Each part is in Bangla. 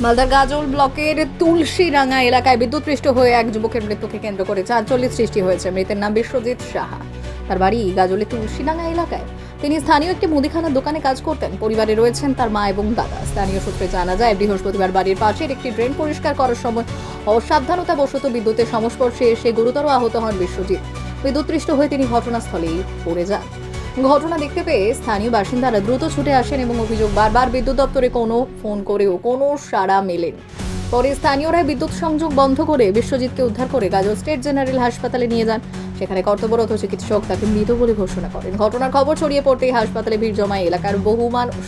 মালদার গাজল ব্লকের তুলসীরাঙ্গা এলাকায় বিদ্যুৎপৃষ্ট হয়ে এক যুবকের মৃত্যুকে কেন্দ্র করে চাঞ্চল্য সৃষ্টি হয়েছে। মৃতের নাম বিশ্বজিৎ সাহা। তার বাড়ি গাজলের তুলসীরাঙ্গা এলাকায়। তিনি স্থানীয় একটি মুদিখানার দোকানে কাজ করতেন। পরিবারে রয়েছেন তার মা এবং দাদা। স্থানীয় সূত্রে জানা যায়, বৃহস্পতিবার বাড়ির পাশের একটি ড্রেন পরিষ্কার করার সময় অসাবধানতাবশত বিদ্যুতের সংস্পর্শে এসে গুরুতর আহত হন বিশ্বজিৎ। বিদ্যুৎপৃষ্ট হয়ে তিনি ঘটনাস্থলেই পড়ে যান। ঘটনা দেখতে পেয়ে স্থানীয় বাসিন্দারা দ্রুত ছুটে আসেন এবং অভিযোগ, বারবার বিদ্যুৎ দপ্তরে ফোন করেও কোনো সাড়া মেলেনি। পরে স্থানীয়রা বিদ্যুৎ সংযোগ বন্ধ করে বিশ্বজিৎকে উদ্ধার করে গাজল স্টেট জেনারেল হাসপাতালে নিয়ে যান। সেখানে কর্তব্যরত চিকিৎসক তাকে মৃত বলে ঘোষণা করেন। ঘটনার খবর ছড়িয়ে পড়তেই হাসপাতালে ভিড় জমায় এলাকার বহু মানুষ।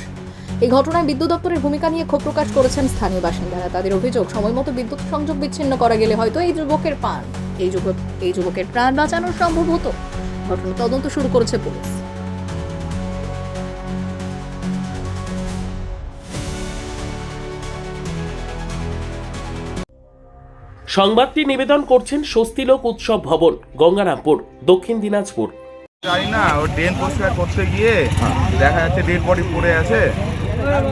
এই ঘটনায় বিদ্যুৎ দপ্তরের ভূমিকা নিয়ে ক্ষোভ প্রকাশ করেছেন স্থানীয় বাসিন্দারা। তাদের অভিযোগ, সময়মতো বিদ্যুৎ সংযোগ বিচ্ছিন্ন করা গেলে হয়তো এই যুবকের প্রাণ বাঁচানো সম্ভব হতো। ঘটনা তদন্ত শুরু করেছে পুলিশ। সংবাদটি নিবেদন করছেন স্বস্তিলোক উৎসব ভবন, গঙ্গারামপুর, দক্ষিণ দিনাজপুর। জানি না, ও ড্রেন পরিষ্কার করতে গিয়ে দেখা যাচ্ছে ডেড বডি পড়ে আছে।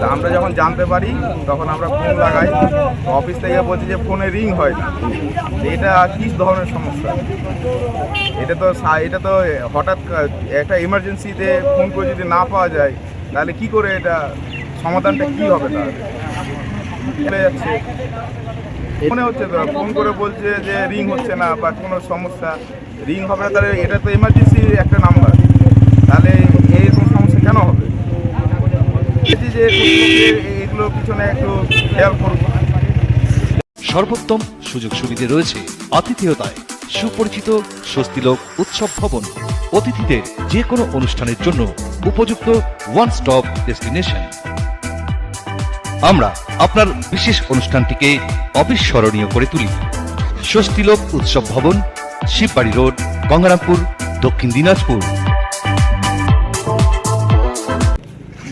তা আমরা যখন জানতে পারি তখন আমরা ফোন লাগাই, তো অফিস থেকে বলছে যে ফোনে রিং হয় না। এটা কী ধরনের সমস্যা? এটা তো হঠাৎ একটা এমার্জেন্সিতে ফোন করে যদি না পাওয়া যায়, তাহলে কি করে এটা সমাধানটা কী হবে? তাহলে চলে যাচ্ছে, মনে হচ্ছে তো ফোন করে বলছে যে রিং হচ্ছে না বা কোনো সমস্যা, রিং হবে না। তাহলে এটা তো এমার্জেন্সি একটা নাম্বার, তাহলে এইরকম সমস্যা কেন হবে? যে এগুলো পিছনে একটু খেয়াল করব। সর্বোত্তম সুযোগ সুবিধে রয়েছে আতিথেয়তায়। সুপরিচিত স্বস্তিলোক উৎসব ভবন, অতিথিদের যে কোনো অনুষ্ঠানের জন্য উপযুক্ত ওয়ান স্টপ ডেস্টিনেশন। আমরা আপনার বিশেষ অনুষ্ঠানটিকে অবিস্মরণীয় করে তুলি। স্বস্তিলোক উৎসব ভবন, শিববাড়ি রোড, গঙ্গারামপুর, দক্ষিণ দিনাজপুর।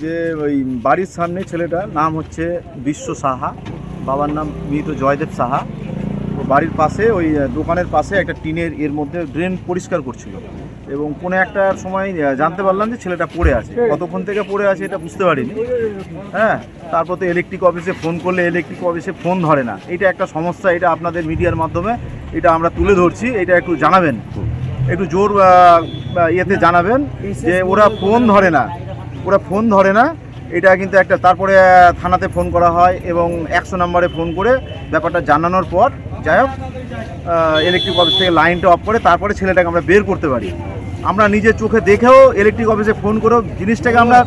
যে ওই বাড়ির সামনে ছেলেটার নাম হচ্ছে বিশ্ব সাহা, বাবার নাম মৃত জয়দেব সাহা। তো বাড়ির পাশে ওই দোকানের পাশে একটা টিনের এর মধ্যে ড্রেন পরিষ্কার করছিল এবং কোনো একটার সময় জানতে পারলাম যে ছেলেটা পড়ে আছে। কতক্ষণ থেকে পড়ে আছে এটা বুঝতে পারিনি। হ্যাঁ, তারপর তো ইলেকট্রিক অফিসে ফোন করলে ইলেকট্রিক অফিসে ফোন ধরে না। এটা একটা সমস্যা, এটা আপনাদের মিডিয়ার মাধ্যমে এটা আমরা তুলে ধরছি। এটা একটু জানাবেন, একটু জোর ইয়েতে জানাবেন যে ওরা ফোন ধরে না। এটা কিন্তু একটা, তারপরে থানাতে ফোন করা হয় এবং 100 নম্বরে ফোন করে ব্যাপারটা জানানোর পর যাই হোক ইলেকট্রিক অফিস থেকে লাইনটা অফ করে তারপরে ছেলেটাকে আমরা বের করতে পারি। আমরা নিজের চোখে দেখেও ইলেকট্রিক অফিসে ফোন করেও জিনিসটাকে আমরা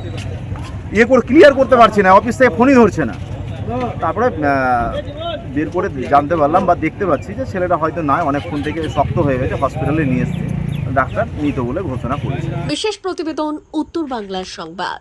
ক্লিয়ার করতে পারছি না, অফিস থেকে ফোনই ধরছে না। তারপরে বের করে জানতে পারলাম বা দেখতে পাচ্ছি যে ছেলেটা হয়তো নয়, অনেকক্ষণ থেকে শক্ত হয়ে গেছে, হসপিটালে নিয়ে এসছে, ডাক্তার মৃত বলে ঘোষণা করেছে। বিশেষ প্রতিবেদন, উত্তর বাংলার সংবাদ।